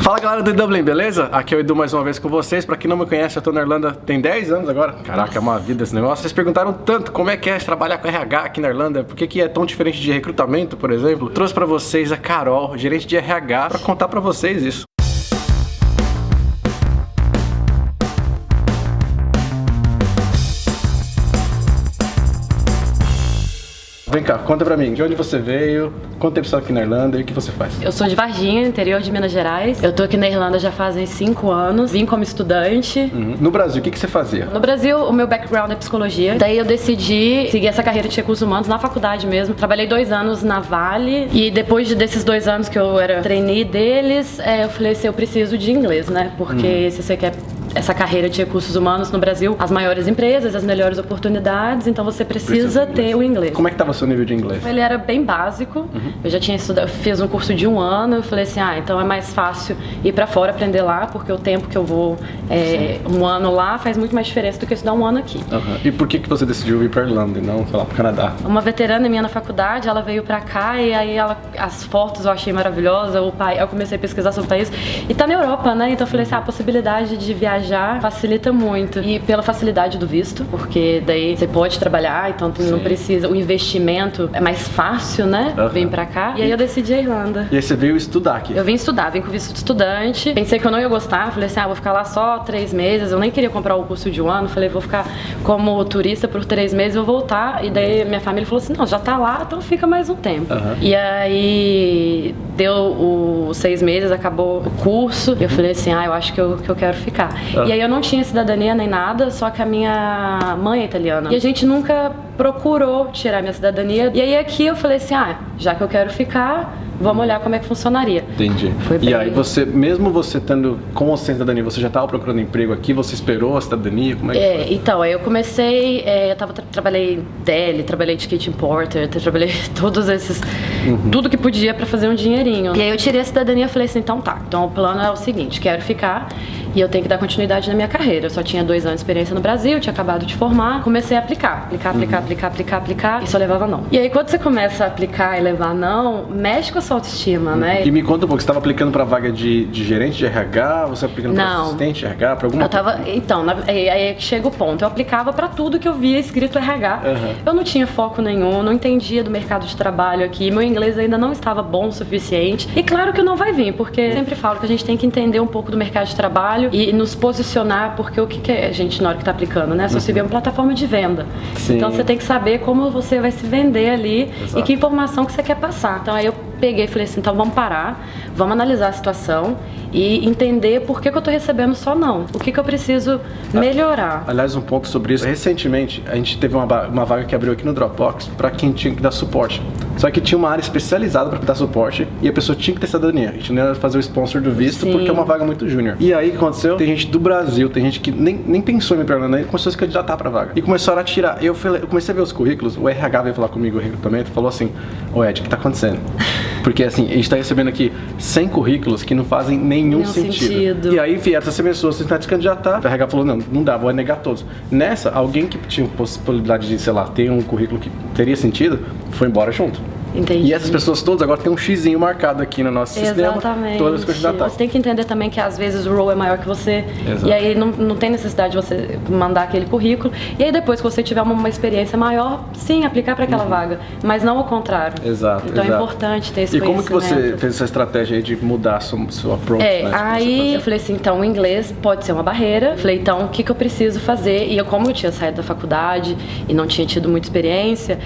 Fala galera do Dublin, beleza? Aqui é o Edu mais uma vez com vocês. Pra quem não me conhece, eu tô na Irlanda tem 10 anos agora. Caraca, é uma vida esse negócio. Vocês perguntaram tanto como é que é trabalhar com RH aqui na Irlanda, por que é tão diferente de recrutamento, por exemplo. Trouxe pra vocês a Carol, gerente de RH, pra contar pra vocês isso. Vem cá, conta pra mim, de onde você veio, quanto tempo você tá aqui na Irlanda e o que você faz? Eu sou de Varginha, interior de Minas Gerais. Eu tô aqui na Irlanda já fazem 5 anos, vim como estudante. No Brasil, o que você fazia? No Brasil, o meu background é psicologia. Daí eu decidi seguir essa carreira de recursos humanos na faculdade mesmo. Trabalhei 2 anos na Vale e depois desses 2 anos que eu era trainee deles, eu falei assim, eu preciso de inglês, né? Porque se você quer essa carreira de recursos humanos no Brasil, as maiores empresas, as melhores oportunidades, então você precisa ter o inglês. Como é que tava o seu nível de inglês? Ele era bem básico, eu já tinha estudado, fiz um curso de 1 ano, eu falei assim, então é mais fácil ir pra fora aprender lá, porque o tempo que eu vou 1 ano lá faz muito mais diferença do que estudar 1 ano aqui. E por que você decidiu vir pra Irlanda e não, sei lá, pro Canadá? Uma veterana minha na faculdade, ela veio pra cá e aí as fotos eu achei maravilhosa, eu comecei a pesquisar sobre o país e tá na Europa, né? Então eu falei assim, a possibilidade de viajar facilita muito. E pela facilidade do visto, porque daí você pode trabalhar, então não precisa, o investimento é mais fácil, né? Vem pra cá. E aí eu decidi a Irlanda. E aí você veio estudar aqui? Eu vim estudar, vim com visto de estudante. Pensei que eu não ia gostar, falei assim, vou ficar lá só 3 meses. Eu nem queria comprar o curso de 1 ano, falei, vou ficar como turista por 3 meses, vou voltar. E daí minha família falou assim, não, já tá lá, então fica mais um tempo. E aí deu os 6 meses, acabou o curso. Eu falei assim, eu acho que eu quero ficar. E aí eu não tinha cidadania nem nada, só que a minha mãe é italiana. E a gente nunca procurou tirar minha cidadania. E aí aqui eu falei assim, já que eu quero ficar, vamos olhar como é que funcionaria. Entendi. E aí você, mesmo você estando com ou sem cidadania, você já estava procurando emprego aqui? Você esperou a cidadania? Como é que foi? Então, aí eu comecei, trabalhei Deli, trabalhei de kitchen porter, trabalhei todos esses, tudo que podia pra fazer um dinheirinho. E aí eu tirei a cidadania e falei assim, então tá, então o plano é o seguinte, quero ficar e eu tenho que dar continuidade na minha carreira. Eu só tinha 2 anos de experiência no Brasil, tinha acabado de formar, comecei a aplicar e só levava não. E aí quando você começa a aplicar e levar não, mexe com a sua autoestima, né? E me conta um pouco, você estava aplicando para vaga de gerente de RH, você aplicando para assistente de RH, para alguma coisa? Então, aí chega o ponto, eu aplicava para tudo que eu via escrito RH. Eu não tinha foco nenhum, não entendia do mercado de trabalho aqui, meu inglês ainda não estava bom o suficiente. E claro que não vai vir, porque eu sempre falo que a gente tem que entender um pouco do mercado de trabalho e nos posicionar, porque o que é a gente na hora que está aplicando, né? Se você vê uma plataforma de venda. Então você tem que saber como você vai se vender ali e que informação que você quer passar. Então aí eu peguei e falei assim, então vamos parar, vamos analisar a situação e entender por que eu tô recebendo só não. O que eu preciso melhorar. Aliás, um pouco sobre isso. Recentemente, a gente teve uma vaga que abriu aqui no Dropbox para quem tinha que dar suporte. Só que tinha uma área especializada para dar suporte e a pessoa tinha que ter cidadania. A gente não ia fazer o sponsor do visto porque é uma vaga muito júnior. E aí o que aconteceu? Tem gente do Brasil, tem gente que nem pensou em me perguntar, nem começou a se candidatar pra vaga. E começaram a tirar. Eu comecei a ver os currículos, o RH veio falar comigo, o recrutamento, falou assim, Ed, o que tá acontecendo? Porque assim, a gente tá recebendo aqui 100 currículos que não fazem nenhum sentido. E aí vieram essas pessoas tentar se candidatar. O RH falou, não dá, vou negar todos. Nessa, alguém que tinha possibilidade de, sei lá, ter um currículo que teria sentido, foi embora junto. Entendi. E essas pessoas todas agora tem um xizinho marcado aqui no nosso sistema. Todas as candidatadas. Você tem que entender também que às vezes o role é maior que você. Exato. E aí não tem necessidade de você mandar aquele currículo. E aí depois que você tiver uma experiência maior, sim, aplicar para aquela vaga. Mas não ao contrário. Exato. Então é importante ter esse conhecimento. E como que você fez essa estratégia aí de mudar seu approach? Né, aí eu falei assim, então o inglês pode ser uma barreira. Falei, então o que eu preciso fazer? E como eu tinha saído da faculdade e não tinha tido muita experiência,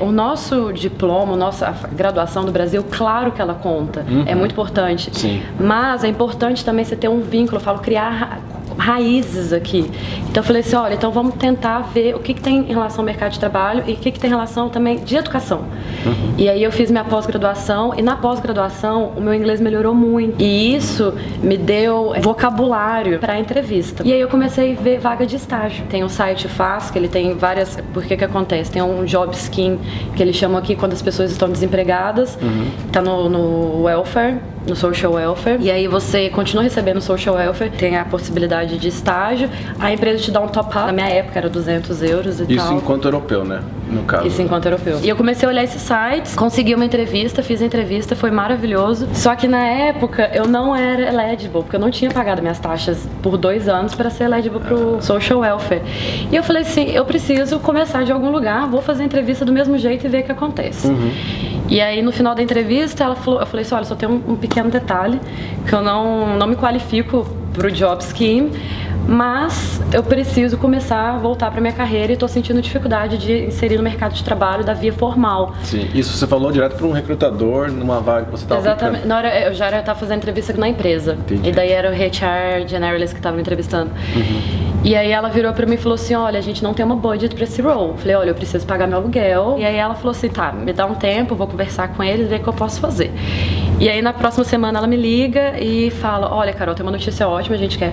o nosso diploma, a nossa graduação do Brasil, claro que ela conta, é muito importante. Sim. Mas é importante também você ter um vínculo, eu falo, criar raízes aqui. Então eu falei assim, olha, então vamos tentar ver o que tem em relação ao mercado de trabalho e o que tem em relação também de educação. E aí eu fiz minha pós-graduação e na pós-graduação o meu inglês melhorou muito. E isso me deu vocabulário para a entrevista. E aí eu comecei a ver vaga de estágio. Tem um site Faz, que ele tem várias... Por que acontece? Tem um job scheme que eles chamam aqui quando as pessoas estão desempregadas, tá no welfare. no social welfare, e aí você continua recebendo social welfare, tem a possibilidade de estágio, a empresa te dá um top-up, na minha época era 200 euros e tal. Isso enquanto europeu, né? No caso. Isso enquanto europeu. E eu comecei a olhar esses sites, consegui uma entrevista, fiz a entrevista, foi maravilhoso. Só que na época eu não era eligible, porque eu não tinha pagado minhas taxas por 2 anos para ser eligible pro social welfare. E eu falei assim, eu preciso começar de algum lugar, vou fazer a entrevista do mesmo jeito e ver o que acontece. E aí no final da entrevista eu falei assim, olha, só tem um pequeno detalhe, que eu não me qualifico pro job scheme, mas eu preciso começar a voltar para minha carreira e estou sentindo dificuldade de inserir no mercado de trabalho da via formal. Sim, isso você falou direto para um recrutador numa vaga que você estava aplicando. Exatamente, na hora eu já estava fazendo entrevista na empresa. Entendi. E daí era o HR generalist que estava me entrevistando. E aí ela virou para mim e falou assim, olha, a gente não tem uma budget para esse role. Eu falei, olha, eu preciso pagar meu aluguel. E aí ela falou assim, tá, me dá um tempo, vou conversar com eles, ver o que eu posso fazer. E aí na próxima semana ela me liga e fala, olha, Carol, tem uma notícia ótima, a gente quer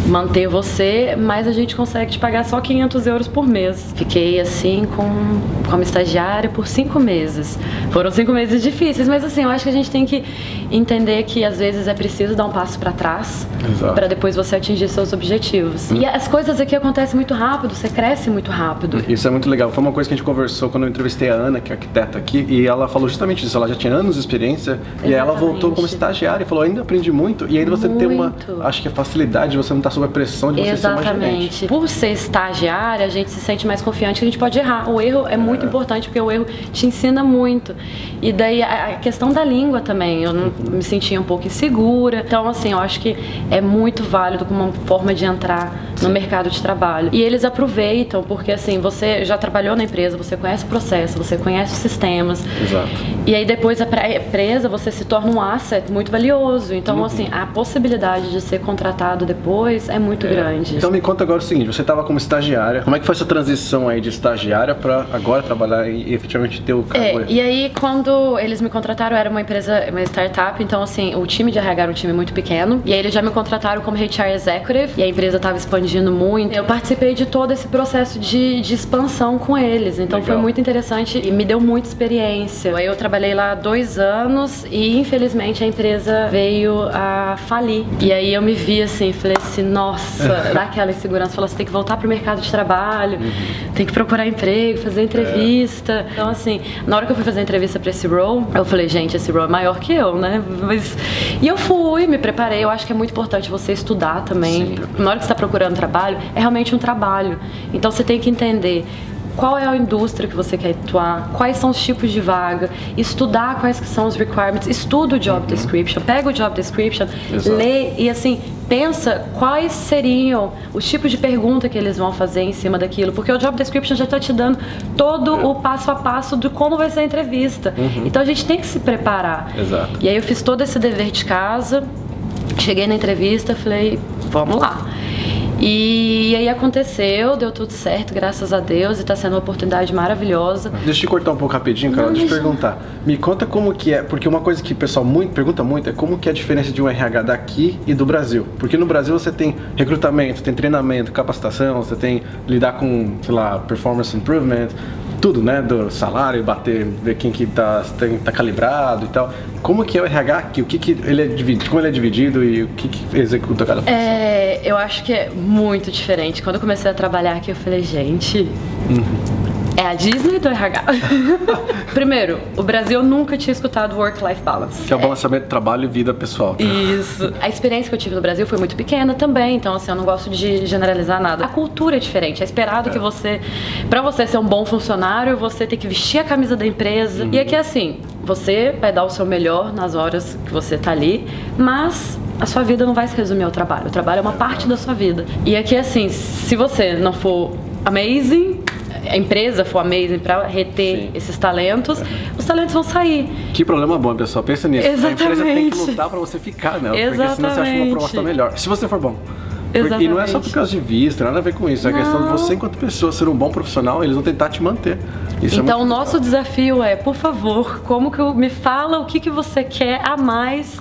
manter você, mas a gente consegue te pagar só 500 euros por mês. Fiquei assim como estagiária por 5 meses. Foram 5 meses difíceis, mas assim, eu acho que a gente tem que entender que às vezes é preciso dar um passo para trás para depois você atingir seus objetivos. E as coisas aqui acontecem muito rápido, você cresce muito rápido. Isso é muito legal. Foi uma coisa que a gente conversou quando eu entrevistei a Ana, que é arquiteta aqui, e ela falou justamente disso. Ela já tinha anos de experiência. Exatamente. E aí ela voltou como estagiária e falou, ainda aprendi muito. E ainda você tem uma, acho que a facilidade de você não estar sob a pressão de você ser uma gerente. Exatamente. Por ser estagiária, a gente se sente mais confiante que a gente pode errar. O erro é muito importante porque o erro te ensina muito. E daí a questão da língua também, eu não me sentia um pouco insegura. Então, assim, eu acho que é muito válido como uma forma de entrar no mercado de trabalho. E eles aproveitam, porque assim, você já trabalhou na empresa, você conhece o processo, você conhece os sistemas. Exato. E aí depois a empresa, você se torna um asset muito valioso. Então, assim, a possibilidade de ser contratado depois é muito grande. Então me conta agora o seguinte, você estava como estagiária, como é que foi essa transição aí de estagiária para agora trabalhar e efetivamente ter o cargo? E aí quando eles me contrataram, era uma empresa, uma startup, então assim, o time de RH era um time muito pequeno, e aí eles já me contrataram como HR Executive, e a empresa estava expandindo muito. Eu participei de todo esse processo de expansão com eles, então foi muito interessante e me deu muita experiência. Aí eu trabalhei lá 2 anos e infelizmente a empresa veio a falir. E aí eu me vi assim, falei assim, nossa, dá aquela insegurança, falou, você tem que voltar pro mercado de trabalho, tem que procurar emprego, fazer entrevista. Então assim, na hora que eu fui fazer a entrevista pra esse role, eu falei, gente, esse role é maior que eu, né? E eu fui, me preparei, eu acho que é muito importante você estudar também. Na hora que você tá procurando trabalho, é realmente um trabalho. Então você tem que entender qual é a indústria que você quer atuar, quais são os tipos de vaga, estudar quais que são os requirements, estuda o job description, pega o job description, lê e assim, pensa quais seriam os tipos de pergunta que eles vão fazer em cima daquilo, porque o job description já está te dando todo o passo a passo de como vai ser a entrevista. Então a gente tem que se preparar. Exato. E aí eu fiz todo esse dever de casa, cheguei na entrevista, falei, vamos lá. E aí aconteceu, deu tudo certo, graças a Deus, e tá sendo uma oportunidade maravilhosa. Deixa eu te cortar um pouco rapidinho, Carol, deixa eu te perguntar. Me conta como que é, porque uma coisa que o pessoal pergunta muito é como que é a diferença de um RH daqui e do Brasil. Porque no Brasil você tem recrutamento, tem treinamento, capacitação, você tem lidar com, sei lá, performance improvement, tudo, né, do salário, bater, ver quem que tá calibrado e tal. Como que é o RH aqui? O que ele é dividido, como ele é dividido e o que executa cada função? Eu acho que é muito diferente. Quando eu comecei a trabalhar aqui, eu falei, gente, é a Disney do RH. Primeiro, o Brasil nunca tinha escutado work-life balance. Que é o balanceamento de trabalho e vida pessoal. Isso. A experiência que eu tive no Brasil foi muito pequena também, então assim, eu não gosto de generalizar nada. A cultura é diferente, é esperado que você, pra você ser um bom funcionário, você tem que vestir a camisa da empresa. E aqui assim, você vai dar o seu melhor nas horas que você tá ali, mas a sua vida não vai se resumir ao trabalho. O trabalho é uma parte da sua vida. E aqui assim, se você não for amazing, a empresa for amazing pra reter esses talentos, os talentos vão sair. Que problema bom, pessoal. Pensa nisso. Exatamente. A empresa tem que lutar pra você ficar, né? Porque senão você acha uma proposta melhor. Se você for bom. E não é só por causa de vista, nada a ver com isso. É a questão de você, enquanto pessoa, ser um bom profissional, eles vão tentar te manter. Isso então, o nosso desafio é, por favor, me fala o que você quer a mais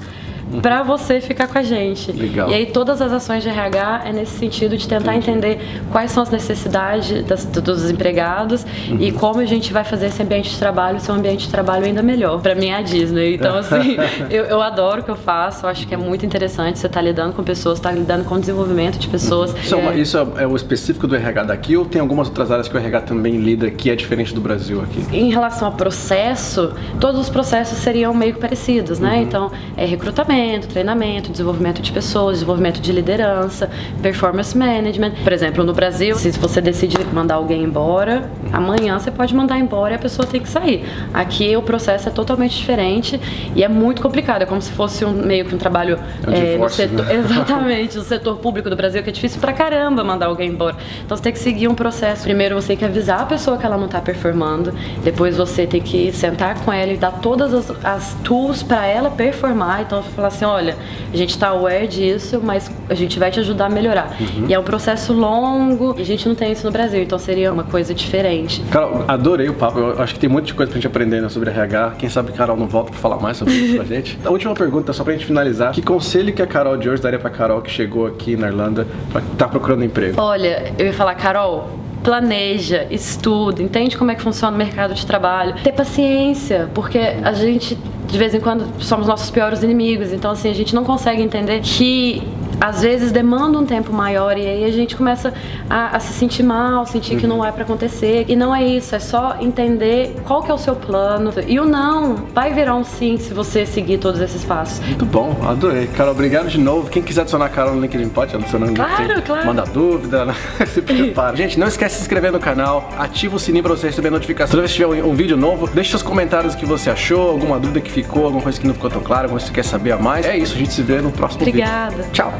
pra você ficar com a gente. Legal. E aí todas as ações de RH é nesse sentido de tentar entender quais são as necessidades dos empregados e como a gente vai fazer esse ambiente de trabalho ser um ambiente de trabalho ainda melhor. Pra mim é a Disney. Então, assim, eu adoro o que eu faço, eu acho que é muito interessante você estar lidando com pessoas, estar lidando com o desenvolvimento de pessoas. Isso é o específico do RH daqui ou tem algumas outras áreas que o RH também lida que é diferente do Brasil aqui? Em relação ao processo, todos os processos seriam meio parecidos, né? Então, é recrutamento, treinamento, desenvolvimento de pessoas, desenvolvimento de liderança, performance management. Por exemplo, no Brasil, se você decide mandar alguém embora, amanhã você pode mandar embora e a pessoa tem que sair. Aqui o processo é totalmente diferente e é muito complicado. É como se fosse meio que um trabalho divórcio, no setor, né? exatamente, no setor público do Brasil, que é difícil pra caramba mandar alguém embora. Então você tem que seguir um processo. Primeiro você tem que avisar a pessoa que ela não tá performando, depois você tem que sentar com ela e dar todas as tools pra ela performar. Então você falar assim, olha, a gente tá aware disso, mas a gente vai te ajudar a melhorar. E é um processo longo e a gente não tem isso no Brasil, então seria uma coisa diferente. Carol, adorei o papo. Eu acho que tem um monte de coisa pra gente aprender, né, sobre RH. Quem sabe Carol não volta pra falar mais sobre isso pra gente. A última pergunta, só pra gente finalizar. Que conselho que a Carol de hoje daria pra Carol que chegou aqui na Irlanda pra tá procurando emprego? Olha, eu ia falar, Carol, planeja, estuda, entende como é que funciona o mercado de trabalho. Ter paciência, porque a gente, de vez em quando, somos nossos piores inimigos. Então, assim, a gente não consegue entender que às vezes demanda um tempo maior e aí a gente começa a se sentir mal, sentir que não é pra acontecer. E não é isso, é só entender qual que é o seu plano. E o não vai virar um sim se você seguir todos esses passos. Muito bom, adorei. Carol, obrigado de novo. Quem quiser adicionar a Carol no LinkedIn pode adicionar no LinkedIn. Claro, claro. Manda dúvida, né? Se prepara. Gente, não esquece de se inscrever no canal, ativa o sininho pra você receber notificação. Toda vez que tiver um vídeo novo, deixe seus comentários o que você achou, alguma dúvida que ficou, alguma coisa que não ficou tão clara, alguma coisa que você quer saber a mais. É isso, a gente se vê no próximo vídeo. Obrigada. Tchau.